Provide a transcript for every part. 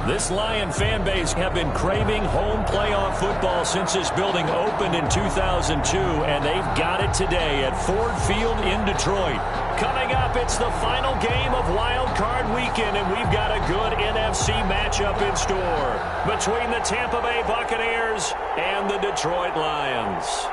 This Lion fan base have been craving home playoff football since this building opened in 2002, and they've got it today at Ford Field in Detroit. Coming up, it's the final game of Wild Card Weekend, and we've got a good NFC matchup in store between the Tampa Bay Buccaneers and the Detroit Lions.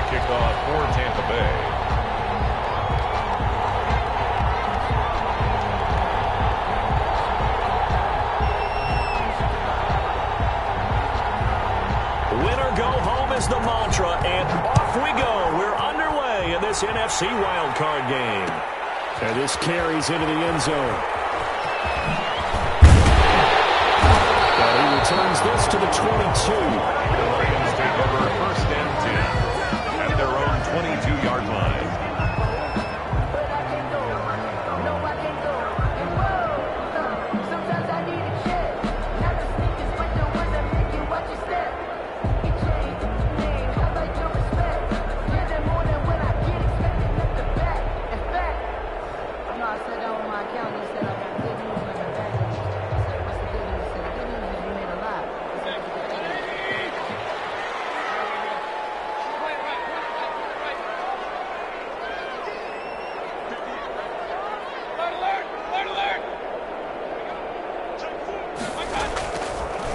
Kickoff for Tampa Bay. Winner go home is the mantra, and off we go. We're underway in this NFC wildcard game. And this carries into the end zone. And he returns this to the 22. The Rams take over first and 10. Their own 22-yard line.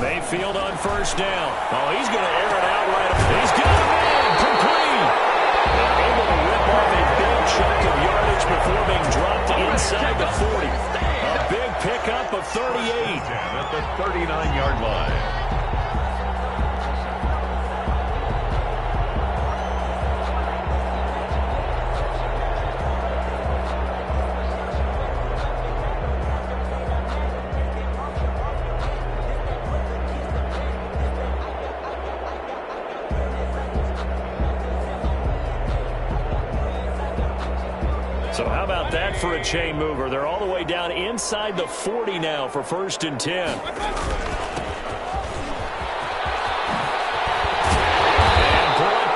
Mayfield on first down. Oh, he's going to air it out right. He's got a man. Complete. Able to rip off a big chunk of yardage before being dropped inside the 40. A big pickup of 38. At the 39-yard line. So how about that for a chain mover? They're all the way down inside the 40 now for first and 10. And brought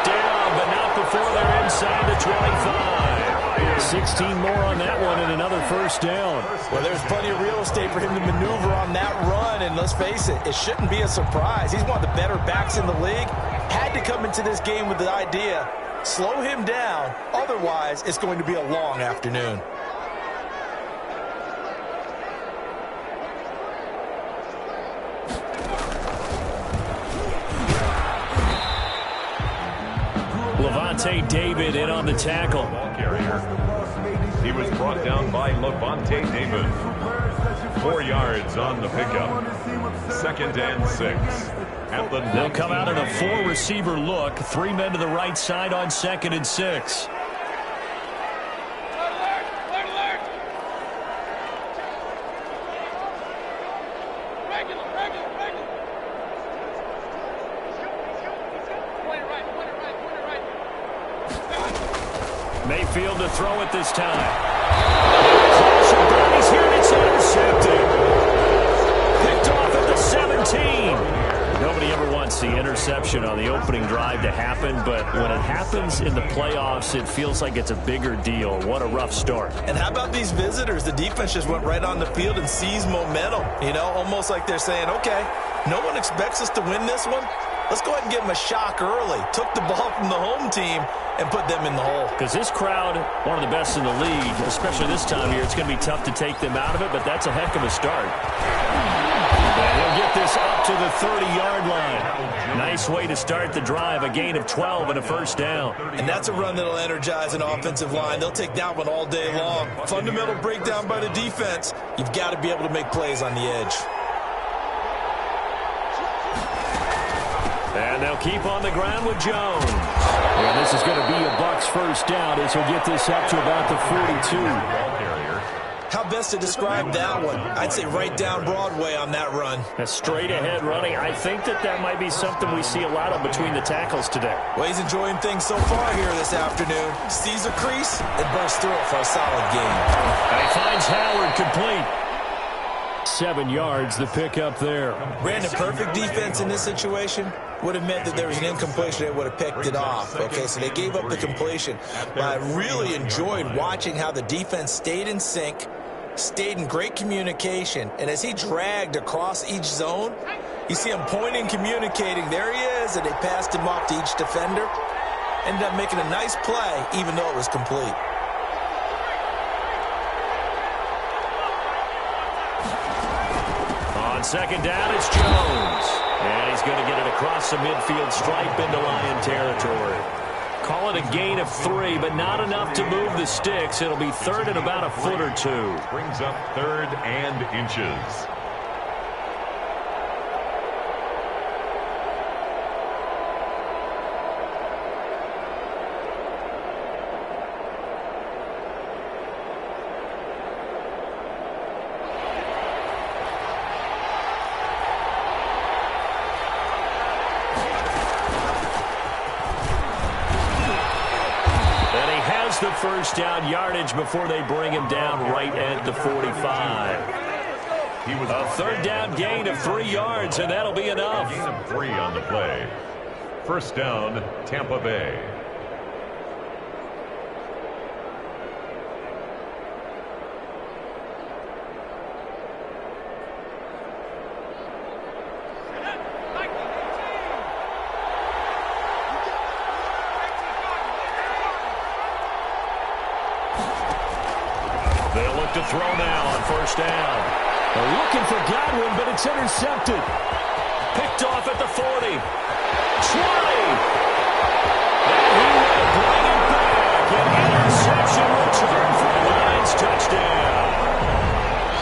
down, but not before they're inside the 25. 16 more on that one and another first down. Well, there's plenty of real estate for him to maneuver on that run, and let's face it, it shouldn't be a surprise. He's one of the better backs in the league. Had to come into this game with the idea, slow him down, otherwise it's going to be a long afternoon. Levante David in on the tackle. Ball carrier. He was brought down by Levante David. 4 yards on the pickup. 2nd and 6. They'll come out in a 4-receiver look. 3 men to the right side on 2nd and 6. Mayfield to throw it this time. He's here and it's intercepted. Picked off at the 17. Nobody ever wants the interception on the opening drive to happen, but when it happens in the playoffs, it feels like it's a bigger deal. What a rough start. And how about these visitors? The defense just went right on the field and seized momentum. You know, almost like they're saying, okay, no one expects us to win this one. Let's go ahead and give them a shock early. Took the ball from the home team and put them in the hole. Because this crowd, one of the best in the league, especially this time of year, it's going to be tough to take them out of it, but that's a heck of a start. And he'll get this up to the 30-yard line. Nice way to start the drive, a gain of 12 and a first down. And that's a run that'll energize an offensive line. They'll take that one all day long. Fundamental breakdown by the defense. You've got to be able to make plays on the edge. And they'll keep on the ground with Jones. And this is going to be a Bucs first down as he'll get this up to about the 42. How best to describe that one? I'd say right down Broadway on that run. A straight ahead running. I think that might be something we see a lot of between the tackles today. Well, he's enjoying things so far here this afternoon. Sees a crease and bursts through it for a solid game. And he finds Howard complete. 7 yards, the pickup there. Brandon, perfect defense in this situation would have meant that there was an incompletion. They would have picked it off. Okay, so they gave up the completion. But I really enjoyed watching how the defense stayed in sync, stayed in great communication. And as he dragged across each zone, you see him pointing, communicating. There he is, and they passed him off to each defender. Ended up making a nice play, even though it was complete. On second down, it's Jones. And he's going to get it across the midfield stripe into Lion territory. Call it a gain of 3, but not enough to move the sticks. It'll be third and about a foot or 2. Brings up 3rd and inches. The first down yardage before they bring him down right at the 45. A third down gain of 3 yards, and that'll be enough. Gain of 3 on the play. First down, Tampa Bay. To throw now on first down. They're looking for Godwin, but it's intercepted. Picked off at the 40. 20. And he will bring it back. An interception return for the Lions touchdown.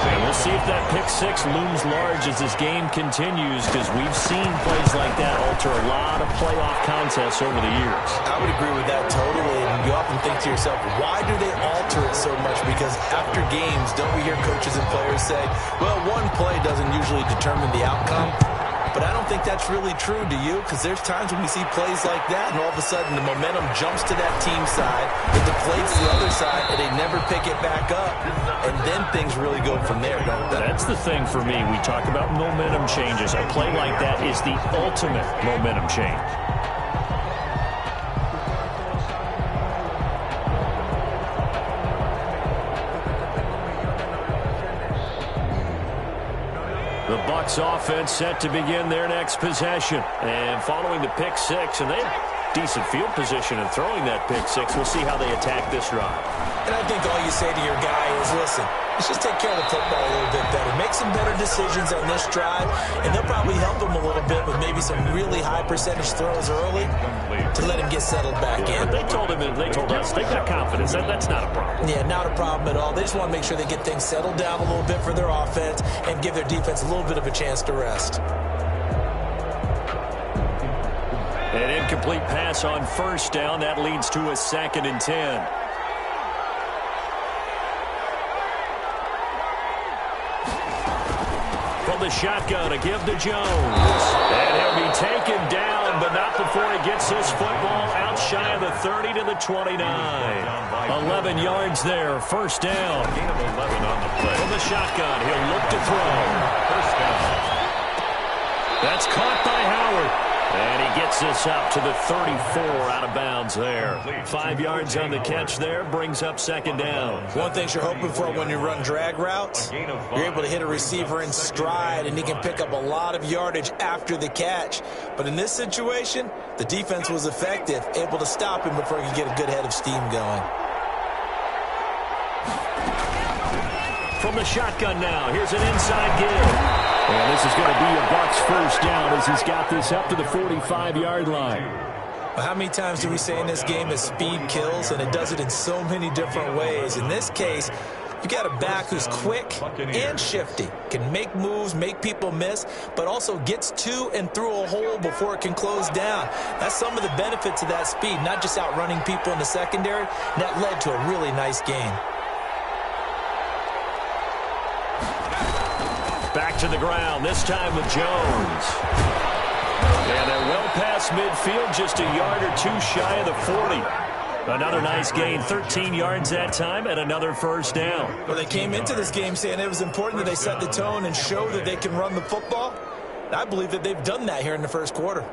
And we'll see if that pick 6 looms large as this game continues, because we've seen plays like that alter a lot of playoff contests over the years. I would agree with that totally. And you often think to yourself, why do they alter it so much? Because after games, don't we hear coaches and players say, well, one play doesn't usually determine the outcome? But I don't think that's really true, do you? Because there's times when we see plays like that, and all of a sudden the momentum jumps to that team side, it deflates the other side, and they never pick it back up. And then things really go from there, don't they? That's the thing for me. We talk about momentum changes. A play like that is the ultimate momentum change. The Bucs offense set to begin their next possession. And following the pick 6, and they have decent field position in throwing that pick 6. We'll see how they attack this drive. And I think all you say to your guy is, listen, let's just take care of the football a little bit better. Make some better decisions on this drive, and they'll probably help him a little bit with maybe some really high percentage throws early to let him get settled back in. But they told us they got confidence. That's not a problem. Yeah, not a problem at all. They just want to make sure they get things settled down a little bit for their offense and give their defense a little bit of a chance to rest. An incomplete pass on first down. That leads to a 2nd and 10. From the shotgun, a give to Jones. And he'll be taken down, but not before he gets this football out shy of the 30 to the 29. 11 yards there, first down. Gain of 11 on the play. From the shotgun, he'll look to throw. First down. That's caught by Howard. And he gets this up to the 34 out of bounds there. 5 yards on the catch there, brings up 2nd down. One thing you're hoping for when you run drag routes, you're able to hit a receiver in stride, and he can pick up a lot of yardage after the catch. But in this situation, the defense was effective, able to stop him before he could get a good head of steam going. From the shotgun now, here's an inside give. And this is going to be a Bucs first down as he's got this up to the 45-yard line. Well, how many times do we say in this game that speed kills, and it does it in so many different ways? In this case, you got a back who's quick and shifty, can make moves, make people miss, but also gets to and through a hole before it can close down. That's some of the benefits of that speed, not just outrunning people in the secondary. That led to a really nice game. Back to the ground, this time with Jones. And they're well past midfield, just a yard or two shy of the 40. Another nice gain, 13 yards that time, and another first down. Well, they came into this game saying it was important that they set the tone and show that they can run the football. I believe that they've done that here in the first quarter.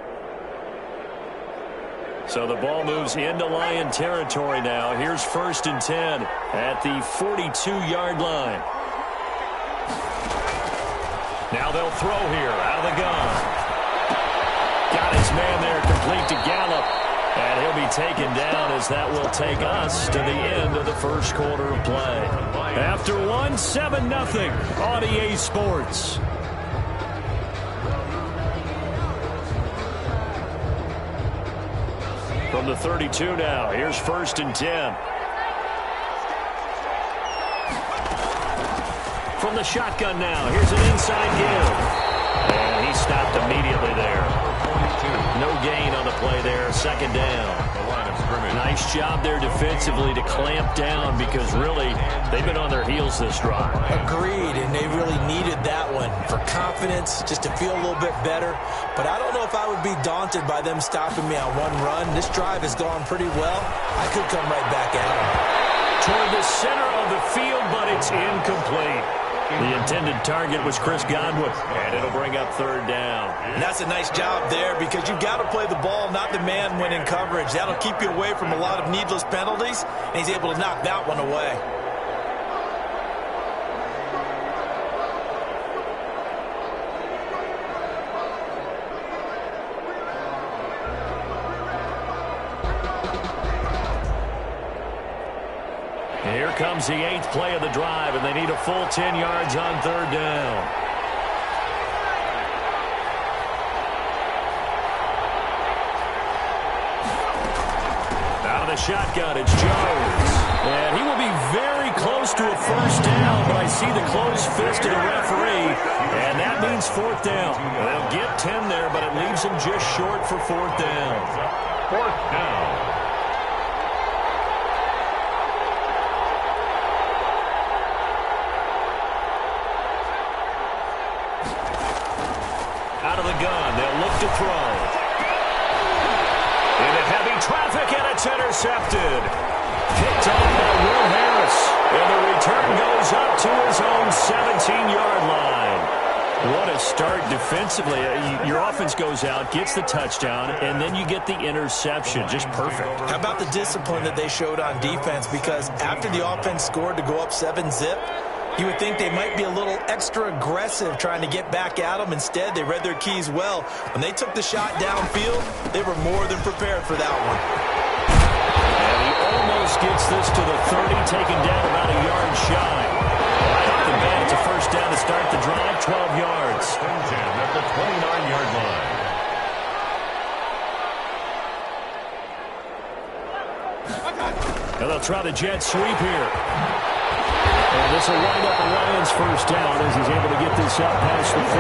So the ball moves into Lion territory now. Here's 1st and 10 at the 42-yard line. Now they'll throw here out of the gun. Got his man there, complete to Gallup. And he'll be taken down as that will take us to the end of the first quarter of play. After one, 7-0 on EA Sports. From the 32 now, here's 1st and 10. From the shotgun now, here's an inside give. And he stopped immediately there. No gain on the play there, 2nd down. Nice job there defensively to clamp down because really they've been on their heels this drive. Agreed, and they really needed that one for confidence, just to feel a little bit better. But I don't know if I would be daunted by them stopping me on one run. This drive has gone pretty well. I could come right back at them. Toward the center of the field, but it's incomplete. The intended target was Chris Godwin, and it'll bring up 3rd down. And that's a nice job there because you've got to play the ball, not the man when in coverage. That'll keep you away from a lot of needless penalties, and he's able to knock that one away. Here comes the 8th play of the drive, and they need a full 10 yards on 3rd down. Out of the shotgun, it's Jones. And he will be very close to a first down, but I see the closed fist of the referee, and that means 4th down. They'll get 10 there, but it leaves them just short for 4th down. 4th down. Out of the gun, they'll look to throw. Into heavy traffic, and it's intercepted. Picked off by Will Harris, and the return goes up to his own 17-yard line. What a start defensively. Your offense goes out, gets the touchdown, and then you get the interception. Just perfect. How about the discipline that they showed on defense? Because after the offense scored to go up 7-zip, you would think they might be a little extra aggressive trying to get back at them. Instead, they read their keys well. When they took the shot downfield, they were more than prepared for that one. And he almost gets this to the 30, taken down about a yard shy. Right off the bat, it's a first down to start the drive, 12 yards. At the 29-yard line. And they'll try the jet sweep here. And this will wind up a Lions first down as he's able to get this up past the 40.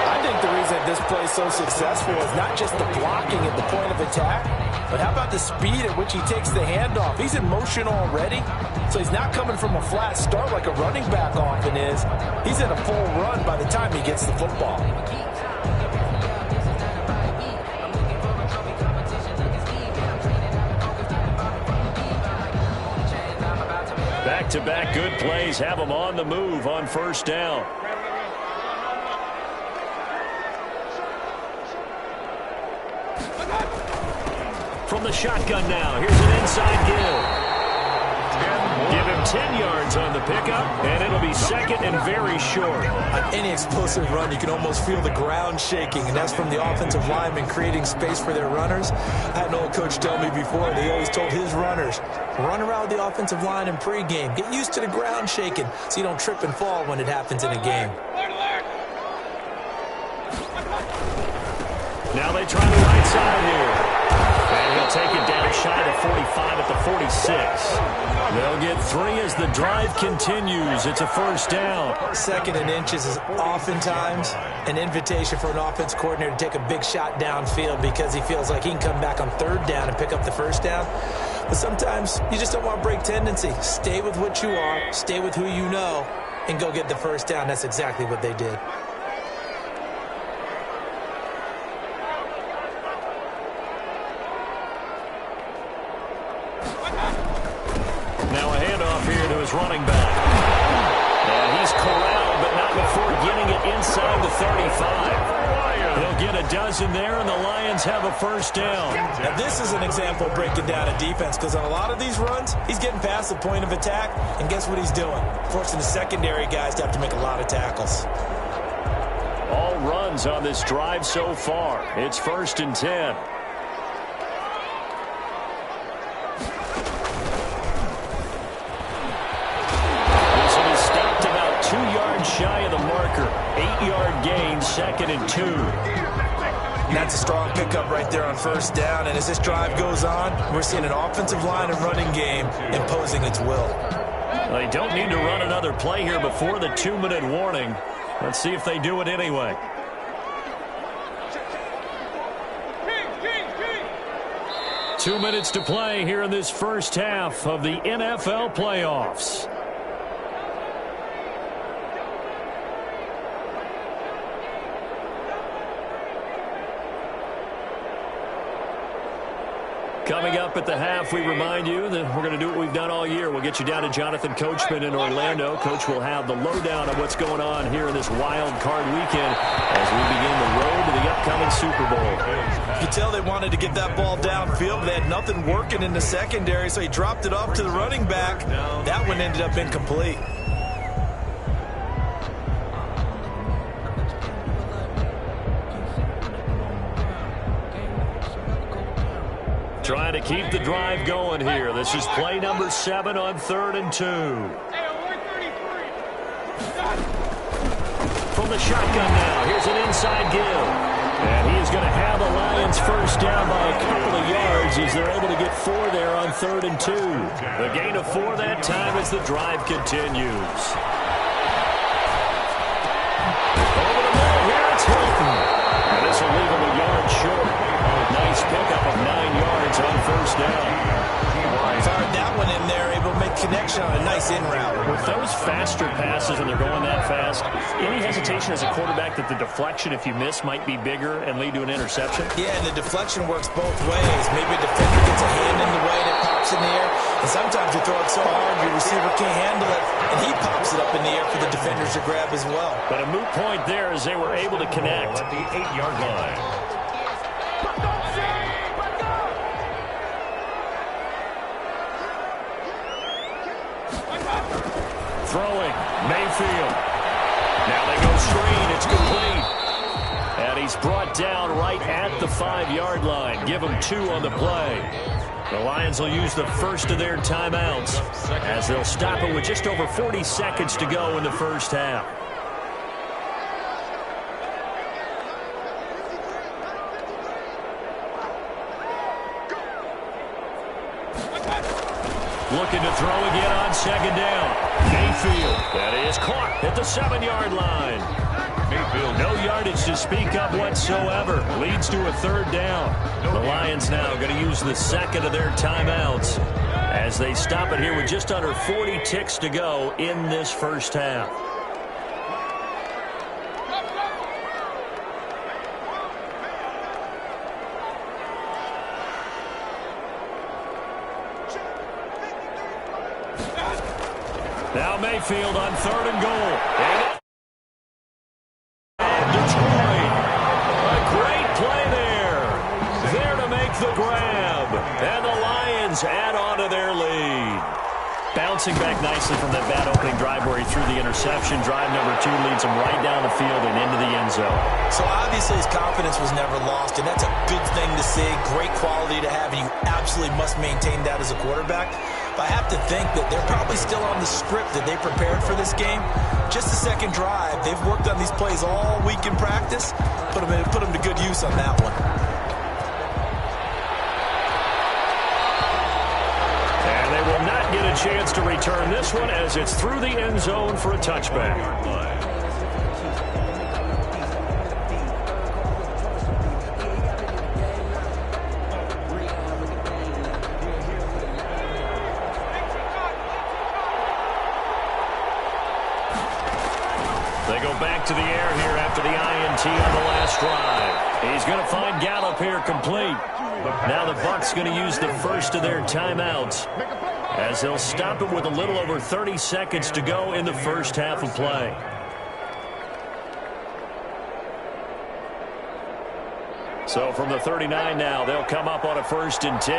I think the reason this play is so successful is not just the blocking at the point of attack, but how about the speed at which he takes the handoff? He's in motion already, so he's not coming from a flat start like a running back often is. He's in a full run by the time he gets the football. Back-to-back good plays have them on the move on first down. From the shotgun now, here's an inside give. Give him 10 yards on the pickup, and it'll be 2nd and very short. On any explosive run, you can almost feel the ground shaking, and that's from the offensive linemen creating space for their runners. I had an old coach tell me before, they always told his runners, run around the offensive line in pregame. Get used to the ground shaking so you don't trip and fall when it happens in a game. Now they try the right side here. And he'll take it down shy of 45 at the 46. They'll get 3 as the drive continues. It's a first down. 2nd and inches is oftentimes an invitation for an offense coordinator to take a big shot downfield because he feels like he can come back on 3rd down and pick up the first down. But sometimes you just don't want to break tendency. Stay with what you are, stay with who you know, and go get the first down. That's exactly what they did. running back. And he's corralled, but not before getting it inside the 35. He'll get a dozen there, and the Lions have a first down. Now, this is an example of breaking down a defense, because on a lot of these runs, he's getting past the point of attack, and guess what he's doing? Forcing the secondary guys to have to make a lot of tackles. All runs on this drive so far. It's 1st and 10. This one is stopped about 2 yards shy of the marker. 8-yard gain, 2nd and 2. That's a strong pickup right there on first down, and as this drive goes on, we're seeing an offensive line and running game imposing its will. They don't need to run another play here before the 2-minute warning. Let's see if they do it anyway. Two minutes to play here in this first half of the NFL playoffs. Coming up at the half, we remind you that we're going to do what we've done all year. We'll get you down to Jonathan Coachman in Orlando. Coach will have the lowdown of what's going on here in this wild card weekend as we begin the road to the upcoming Super Bowl. You can tell they wanted to get that ball downfield. They had nothing working in the secondary, so he dropped it off to the running back. That one ended up incomplete. Trying to keep the drive going here. This is play number 7 on 3rd and 2. From the shotgun now, here's an inside give. And he is going to have the Lions first down by a couple of yards as they're able to get 4 there on 3rd and 2. The gain of 4 that time as the drive continues. Over the middle here, it's Hilton. And this will leave him a yard short. Nice pickup of 9 yards on first down. Fired that one in there, able to make connection on a nice in route. With those faster passes and they're going that fast, any hesitation as a quarterback that the deflection, if you miss, might be bigger and lead to an interception? Yeah, and the deflection works both ways. Maybe a defender gets a hand in the way and it pops in the air. And sometimes you throw it so hard your receiver can't handle it, and he pops it up in the air for the defenders to grab as well. But a moot point there as they were able to connect. At the 8-yard line. Throwing, Mayfield. Now they go screen, it's complete. And he's brought down right at the 5-yard line. Give him 2 on the play. The Lions will use the first of their timeouts as they'll stop it with just over 40 seconds to go in the first half. Looking to throw again on 2nd down. Mayfield. That is caught at the 7-yard line. Mayfield. No yardage to speak of whatsoever. Leads to a 3rd down. The Lions now going to use the second of their timeouts as they stop it here with just under 40 ticks to go in this first half. Now Mayfield on 3rd and goal. And Detroit. A great play there. There to make the grab. And the Lions add on to their lead. Bouncing back nicely from that bad opening drive where he threw the interception. Drive number 2 leads him right down the field and into the end zone. So obviously his confidence was never lost, and that's a good thing to see. Great quality to have, and you absolutely must maintain that as a quarterback. But I have to think that they're probably still on the script that they prepared for this game. Just the second drive. They've worked on these plays all week in practice. Put them to good use on that one. And they will not get a chance to return this one as it's through the end zone for a touchback. They go back to the air here after the INT on the last drive. He's going to find Gallup here complete. Now the Bucs going to use the first of their timeouts as they'll stop it with a little over 30 seconds to go in the first half of play. So from the 39 now, they'll come up on a 1st and 10.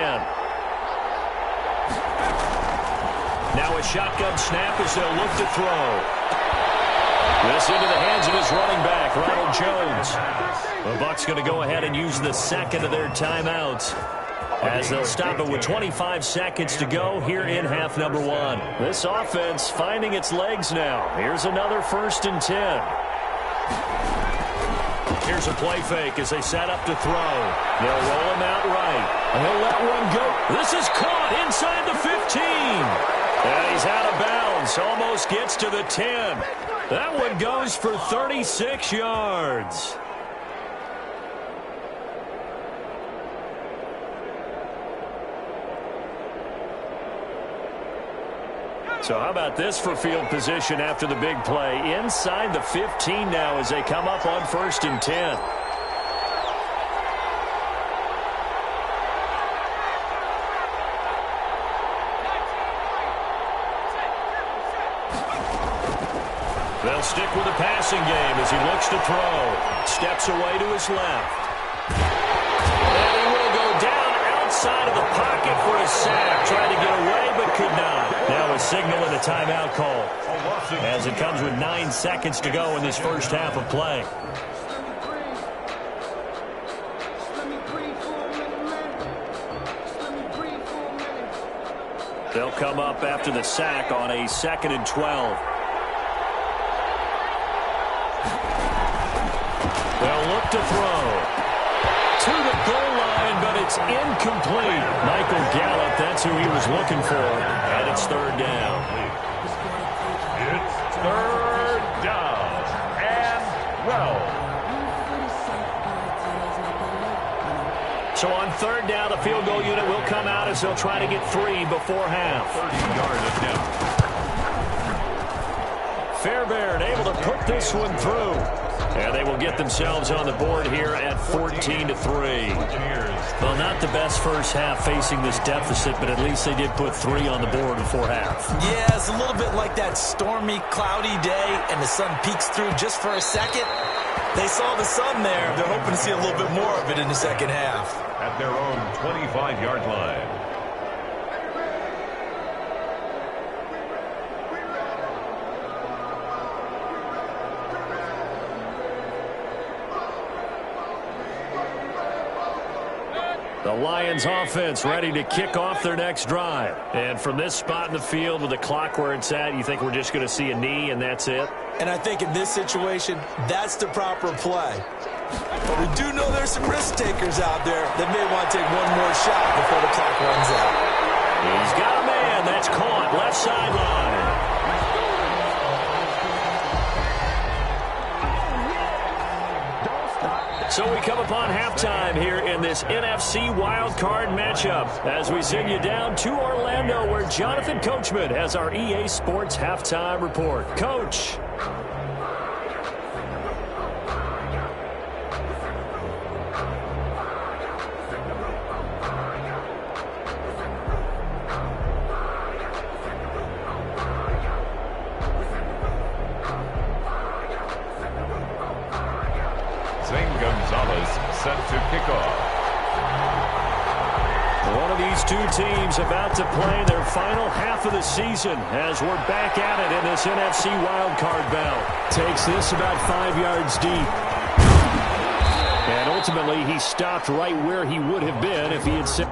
Now a shotgun snap as they'll look to throw. This into the hands of his running back, Ronald Jones. The Bucs going to go ahead and use the second of their timeouts as they'll stop it with 25 seconds to go here in half number 1. This offense finding its legs now. Here's another 1st and 10. Here's a play fake as they set up to throw. They'll roll him out right. And he'll let one go. This is caught inside the 15. And he's out of bounds. Almost gets to the 10. That one goes for 36 yards. So how about this for field position after the big play? Inside the 15 now as they come up on 1st and 10. They'll stick with the passing game as he looks to throw. Steps away to his left. And he will go down outside of the pocket for a sack. Tried to get away but could not. Now a signal and a timeout call as it comes with 9 seconds to go in this first half of play. They'll come up after the sack on a 2nd and 12. They'll look to throw to the goal line, but it's incomplete. Michael Gallup, that's who he was looking for, and it's 3rd down. It's 3rd down and 12. So on 3rd down, the field goal unit will come out as they'll try to get 3 before half. 30-yard attempt. Fairbairn able to put this one through. And they will get themselves on the board here at 14-3. Well, not the best first half facing this deficit, but at least they did put 3 on the board before half. Yeah, it's a little bit like that stormy, cloudy day, and the sun peeks through just for a second. They saw the sun there. They're hoping to see a little bit more of it in the second half. At their own 25-yard line. The Lions offense ready to kick off their next drive. And from this spot in the field with the clock where it's at, you think we're just going to see a knee and that's it? And I think in this situation, that's the proper play. But we do know there's some risk takers out there that may want to take one more shot before the clock runs out. He's got a man. That's caught. Left sideline. So we come upon halftime here in this NFC wildcard matchup as we send you down to Orlando where Jonathan Coachman has our EA Sports halftime report. Coach. Set to kick off. One of these two teams about to play their final half of the season as we're back at it in this NFC wildcard bout. Takes this about 5 yards deep. And ultimately, he stopped right where he would have been if he had said...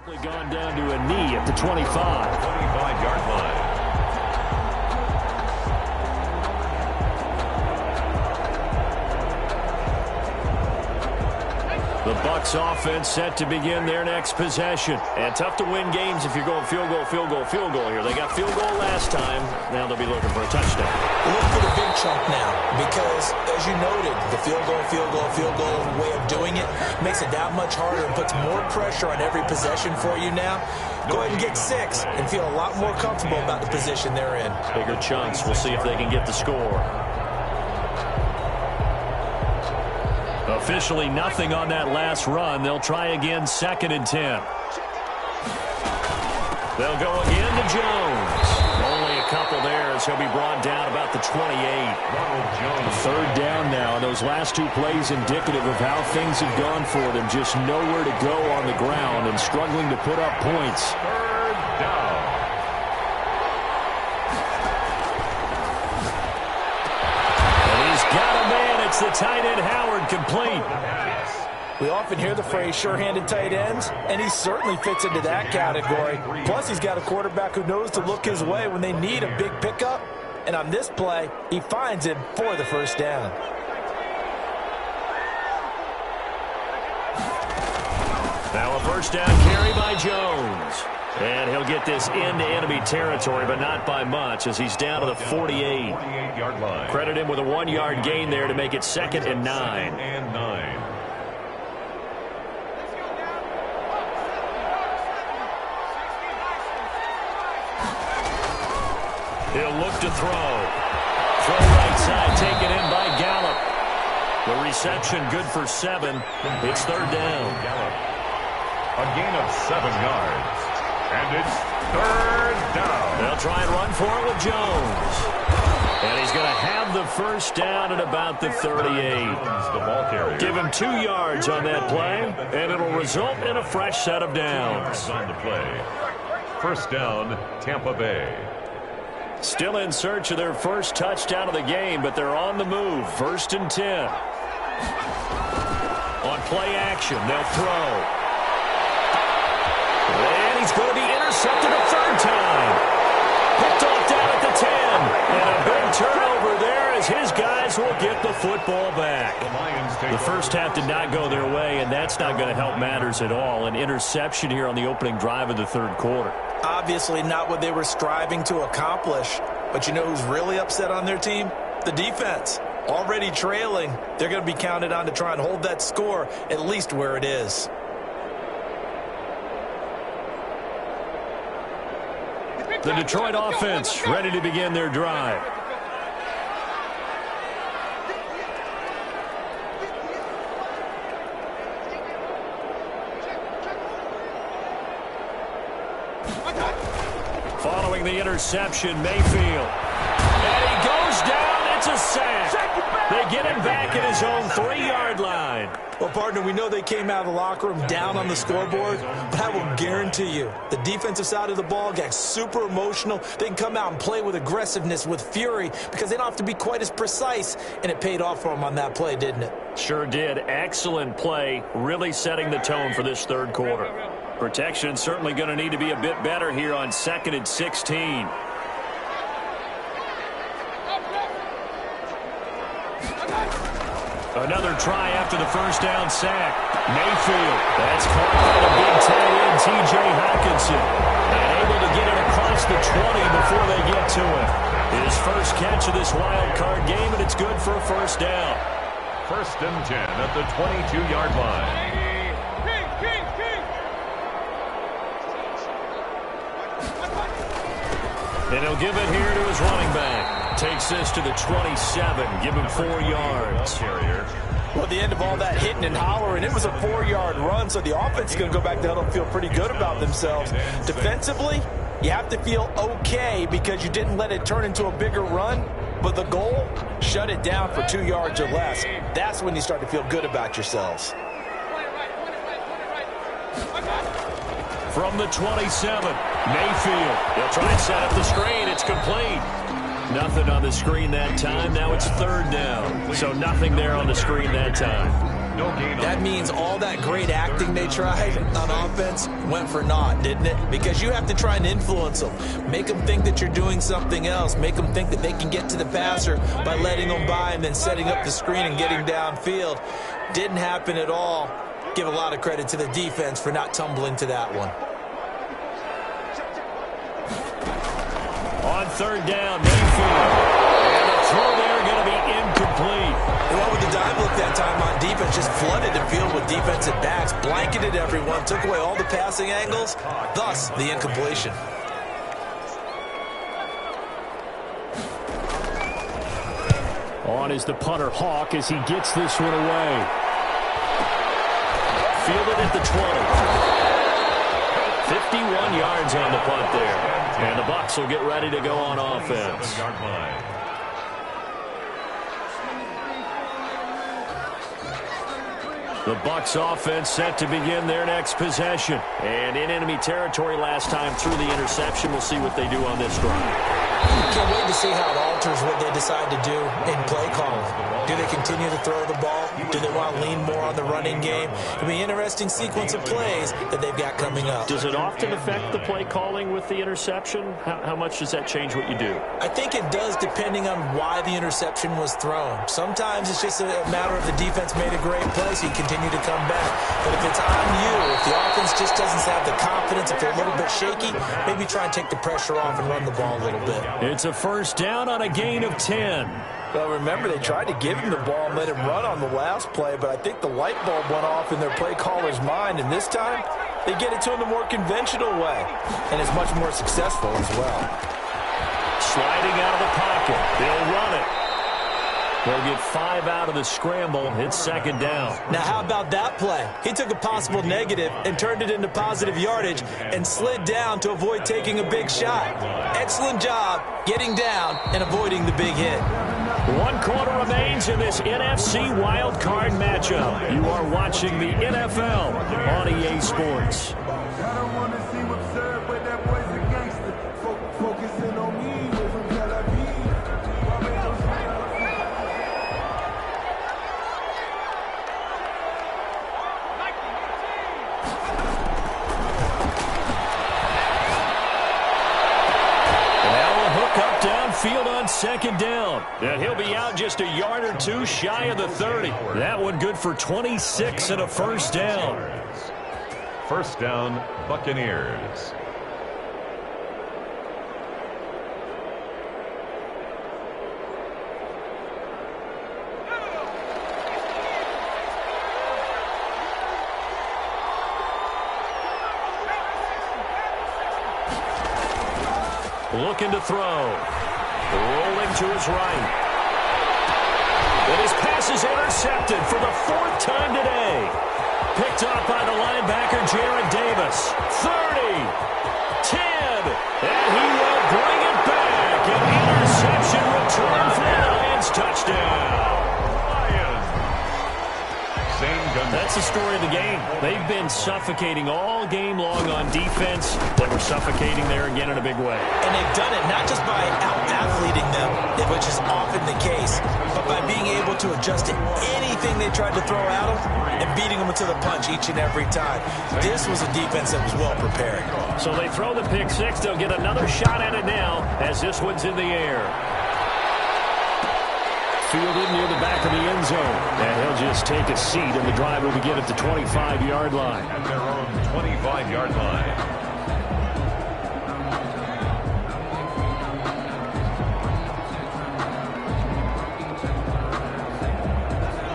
Gone down to a knee at the 25. 25-yard line. The Bucs offense set to begin their next possession. And tough to win games if you're going field goal, field goal, field goal here. They got field goal last time. Now they'll be looking for a touchdown. Look for the big chunk now because, as you noted, the field goal, field goal, field goal way of doing it makes it that much harder and puts more pressure on every possession for you now. Go ahead and get 6 and feel a lot more comfortable about the position they're in. Bigger chunks. We'll see if they can get the score. Officially nothing on that last run. They'll try again, 2nd and 10. They'll go again to Jones. Only a couple there as he'll be brought down about the 28. Ronald Jones. 3rd down now. And those last 2 plays indicative of how things have gone for them. Just nowhere to go on the ground and struggling to put up points. 3rd down. It's the tight end, Howard, complete. We often hear the phrase sure-handed tight ends, and he certainly fits into that category. Plus, he's got a quarterback who knows to look his way when they need a big pickup. And on this play, he finds him for the 1st down. Now a 1st down carry by Jones. And he'll get this into enemy territory, but not by much as he's down to the 48. 48-yard line. Credit him with a 1-yard gain there to make it 2nd and 9. 2nd and 9. He'll look to throw. Throw right side, taken in by Gallup. The reception good for 7. It's 3rd down. Gallup. A gain of 7 yards. And it's 3rd down. They'll try and run for it with Jones. And he's going to have the 1st down at about the 38. The ball carrier. Give him 2 yards on that play, and it'll result in a fresh set of downs. On the play. 1st down, Tampa Bay. Still in search of their 1st touchdown of the game, but they're on the move. 1st and 10. On play action, they'll throw. And he's going to be intercepted a 3rd time. Picked off down at the 10. And a big turnover there as his guys will get the football back. The 1st half did not go their way, and that's not going to help matters at all. An interception here on the opening drive of the 3rd quarter. Obviously not what they were striving to accomplish. But you know who's really upset on their team? The defense. Already trailing. They're going to be counted on to try and hold that score at least where it is. The Detroit offense ready to begin their drive. Following the interception, Mayfield. And he goes down. It's a sack. They get him back at his own 3-yard line. Well, partner, we know they came out of the locker room down on the scoreboard, but I will guarantee you the defensive side of the ball got super emotional. They can come out and play with aggressiveness, with fury, because they don't have to be quite as precise, and it paid off for them on that play, didn't it? Sure did. Excellent play, really setting the tone for this 3rd quarter. Protection certainly going to need to be a bit better here on 2nd and 16. Another try after the 1st down sack. Mayfield. That's caught by the big tight end, T.J. Hockenson. And able to get it across the 20 before they get to him. His 1st catch of this wild card game, and it's good for a 1st down. 1st and 10 at the 22-yard line. And he'll give it here to his running back. Takes this to the 27. Give him 4 yards. Well, at the end of all that hitting and hollering, it was a 4-yard run, so the offense is going to go back to huddle and feel pretty good about themselves. Defensively, you have to feel okay because you didn't let it turn into a bigger run, but the goal, shut it down for 2 yards or less. That's when you start to feel good about yourselves. From the 27, Mayfield. They'll try and set up the screen. It's complete. Nothing on the screen that time. Now it's 3rd down. So nothing there on the screen that time. No gain. That means all that great acting they tried on offense went for naught, didn't it? Because you have to try and influence them. Make them think that you're doing something else. Make them think that they can get to the passer by letting them by and then setting up the screen and getting downfield. Didn't happen at all. Give a lot of credit to the defense for not tumbling to that one. On third down, Mayfield. And the throw there going to be incomplete. They went with the dime look that time on defense, just flooded the field with defensive backs, blanketed everyone, took away all the passing angles, thus the incompletion. On is the punter, Hawk, as he gets this one away. Fielded at the 20. 51 yards on the punt there. And the Bucs will get ready to go on offense. The Bucs offense set to begin their next possession. And in enemy territory last time through the interception. We'll see what they do on this drive. Can't wait to see how it alters what they decide to do in play calling. Do they continue to throw the ball? Do they want to lean more on the running game? It'll be an interesting sequence of plays that they've got coming up. Does it often affect the play calling with the interception? How much does that change what you do? I think it does depending on why the interception was thrown. Sometimes it's just a matter of the defense made a great play, so you continue to come back. But if it's on you, if the offense just doesn't have the confidence, if they're a little bit shaky, maybe try and take the pressure off and run the ball a little bit. It's a first down on a gain of 10. Well, remember, they tried to give him the ball and let him run on the last play, but I think the light bulb went off in their play caller's mind, and this time they get it to him the more conventional way, and it's much more successful as well. Sliding out of the pocket. They'll run it. They'll get 5 out of the scramble. It's second down. Now, how about that play? He took a possible negative and turned it into positive yardage and slid down to avoid taking a big shot. Excellent job getting down and avoiding the big hit. 1 quarter remains in this NFC wildcard matchup. You are watching the NFL on EA Sports. Field on second down. And he'll be out just a yard or two shy of the 30. That one good for 26 and a first down. First down, Buccaneers. Looking to throw. Rolling to his right. And his pass is intercepted for the 4th time today. Picked up by the linebacker, Jarrad Davis. 30. 10. And he will bring it back. An interception return for the Lions. Touchdown. That's the story of the game. They've been suffocating all game long on defense. They were suffocating there again in a big way. And they've done it not just by out-athleting them, which is often the case, but by being able to adjust to anything they tried to throw at them and beating them to the punch each and every time. This was a defense that was well prepared. So they throw the pick six. They'll get another shot at it now as this one's in the air. Fielded near the back of the end zone. And he'll just take a seat, and the drive will begin at the 25-yard line. At their own 25-yard line.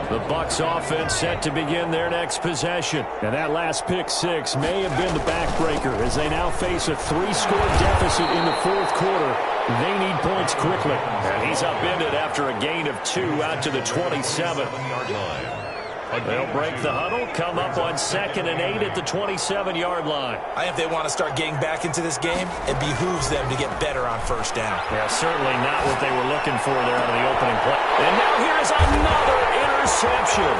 The Bucs offense set to begin their next possession. And that last pick six may have been the backbreaker as they now face a 3-score deficit in the 4th quarter. They need points quickly. And he's upended after a gain of 2 out to the 27-yard line. They'll break the huddle, come up on 2nd and 8 at the 27-yard line. I think if they want to start getting back into this game, it behooves them to get better on first down. Yeah, certainly not what they were looking for there out of the opening play. And now here's another interception.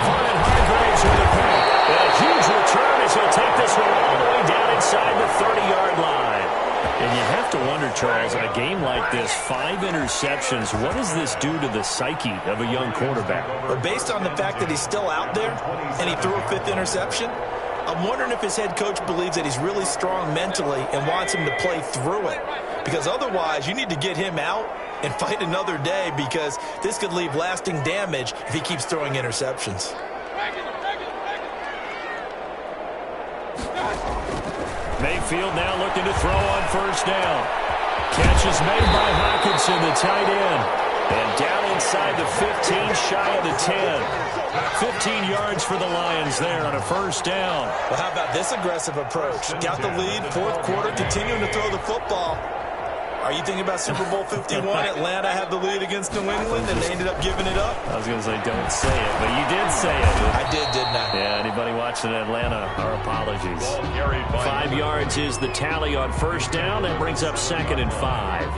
Vernon Hargreaves with a pick. And a huge return as he'll take this one all the way down inside the 30-yard line. And you have to wonder, Charles, in a game like this, 5 interceptions, what does this do to the psyche of a young quarterback? But based on the fact that he's still out there and he threw a 5th interception, I'm wondering if his head coach believes that he's really strong mentally and wants him to play through it. Because otherwise, you need to get him out and fight another day, because this could leave lasting damage if he keeps throwing interceptions. Mayfield now looking to throw on first down. Catch is made by Hockenson, the tight end. And down inside the 15, shy of the 10. 15 yards for the Lions there on a first down. Well, how about this aggressive approach? Got the lead, 4th quarter, continuing to throw the football. Are you thinking about Super Bowl 51? Atlanta had the lead against New England, and they ended up giving it up? I was going to say, don't say it, but you did say it. I did, didn't I? Yeah, anybody watching Atlanta, our apologies. 5 yards is the tally on first down. That brings up 2nd and 5.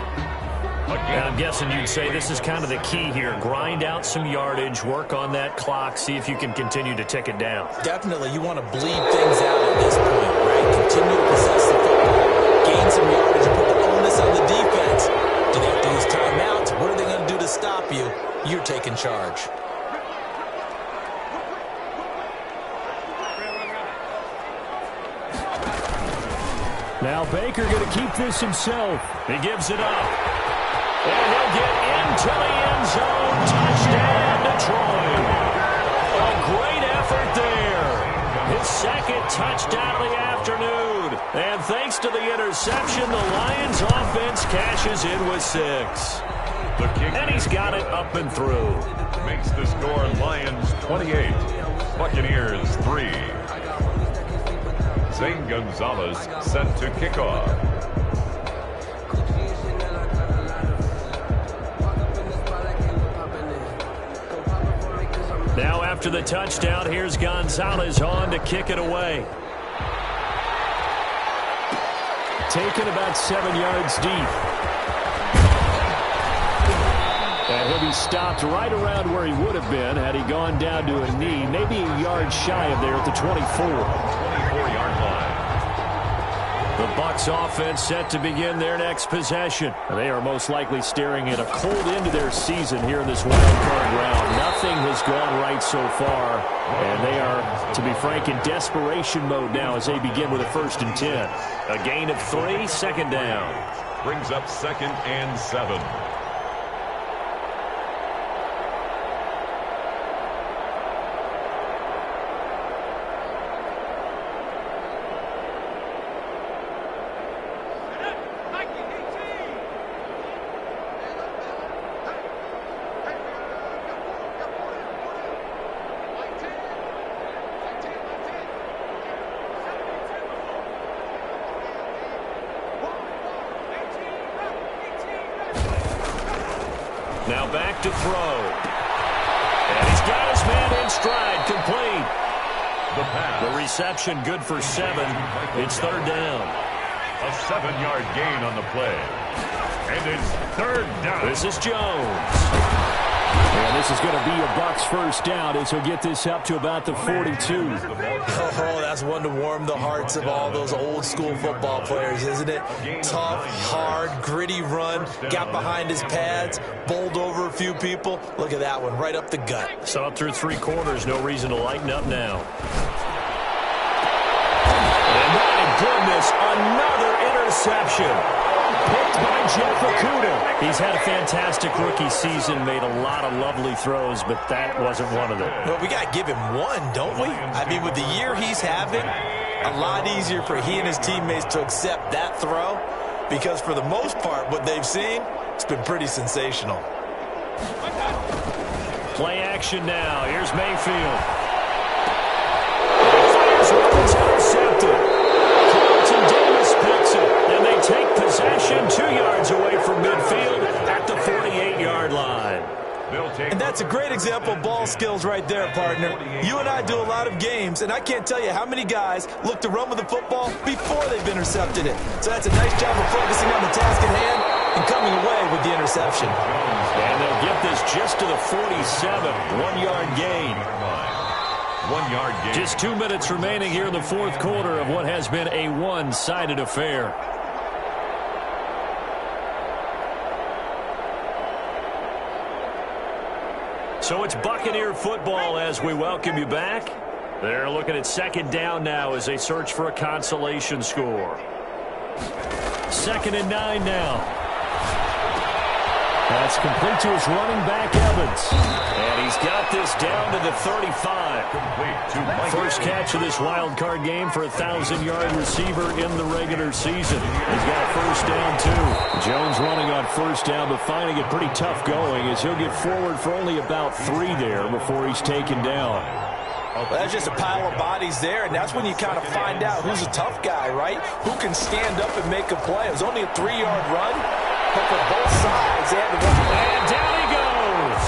And I'm guessing you'd say this is kind of the key here. Grind out some yardage, work on that clock, see if you can continue to tick it down. Definitely. You want to bleed things out at this point, right? Continue to possess the football, gain some yardage, and put the onus on the defense. Do they have to use timeouts? What are they going to do to stop you? You're taking charge. Now Baker going to keep this himself. He gives it up. And he'll get into the end zone. Touchdown, Detroit. A great effort there. His 2nd touchdown of the afternoon. And thanks to the interception, the Lions offense cashes in with 6. And he's got it up and through. Makes the score Lions 28, Buccaneers 3. Zane Gonzalez set to kickoff. Now after the touchdown, here's Gonzalez on to kick it away. Taken about 7 yards deep. And he'll be stopped right around where he would have been had he gone down to a knee, maybe a yard shy of there at the 24. 24-yard line. The Bucs offense set to begin their next possession. They are most likely staring at a cold end to their season here in this wild card round. Nothing has gone right so far, and they are, to be frank, in desperation mode now as they begin with a 1st and 10. A gain of 3, 2nd down. Brings up 2nd and 7. Now back to throw. And he's got his man in stride, complete. The reception good for 7. It's 3rd down. A 7-yard gain on the play. And it's 3rd down. This is Jones. And this is going to be a Bucs first down as he'll get this up to about the 42. Oh, that's one to warm the hearts of all those old school football players, isn't it? Tough, hard, gritty run, got behind his pads, bowled over a few people. Look at that one, right up the gut. So up through 3 quarters, no reason to lighten up now. And my goodness, another interception. Picked by Jeff Okudah. He's had a fantastic rookie season, made a lot of lovely throws, but that wasn't one of them. Well, we got to give him one, don't we? I mean, with the year he's having, a lot easier for he and his teammates to accept that throw, because for the most part, what they've seen, it's been pretty sensational. Play action now. Here's Mayfield. Fires one that's intercepted. Carlton Davis picks it, and they take possession 2 yards away from midfield at the 48-yard line. And that's a great example of ball skills right there, partner. You and I do a lot of games, and I can't tell you how many guys look to run with the football before they've intercepted it. So that's a nice job of focusing on the task at hand and coming away with the interception. And they'll get this just to the 47, 1-yard gain. 1-yard gain. Just 2 minutes remaining here in the 4th quarter of what has been a one-sided affair. So it's Buccaneer football as we welcome you back. They're looking at second down now as they search for a consolation score. 2nd and 9 now. That's complete to his running back, Evans. And he's got this down to the 35. First catch of this wild card game for a 1,000-yard receiver in the regular season. He's got first down, too. Jones running on first down, but finding it pretty tough going as he'll get forward for only about 3 there before he's taken down. Well, that's just a pile of bodies there, and that's when you kind of find out who's a tough guy, right? Who can stand up and make a play. It was only a 3-yard run, but for both sides, they had to run. And down he goes.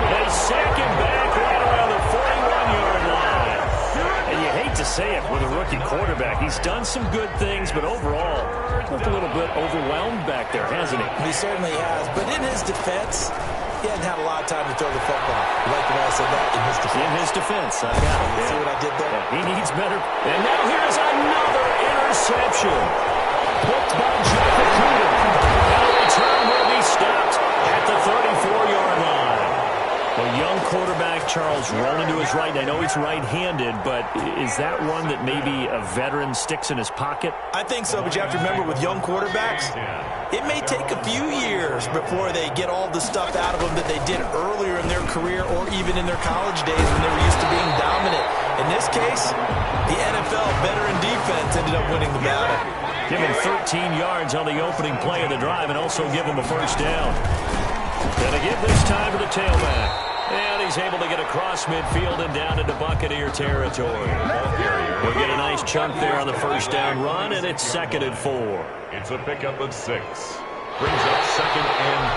They sack him back right around the 41-yard line. And you hate to say it with a rookie quarterback. He's done some good things, but overall, looked a little bit overwhelmed back there, hasn't he? He certainly has, but in his defense, he hadn't had a lot of time to throw the football. You like the way I said that? In his defense. In his defense, I got it. You see what I did there? Yeah, he needs better. And now here's another interception. Picked by Jeff Okuda. And the return will be stopped at the 34-yard line. The young quarterback, Charles, rolling to his right. I know he's right-handed, but is that one that maybe a veteran sticks in his pocket? I think so, but you have to remember with young quarterbacks, it may take a few years before they get all the stuff out of them that they did earlier in their career or even in their college days when they were used to being dominant. In this case, the NFL veteran defense ended up winning the battle. Give him 13 yards on the opening play of the drive and also give him a first down. Gonna give this time to the tailback. And he's able to get across midfield and down into Buccaneer territory. We'll get a nice chunk there on the first down run, and it's 2nd and 4. It's a pickup of 6. Brings up 2nd and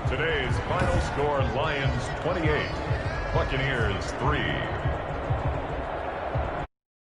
4. Today's final score, Lions 28, Buccaneers 3.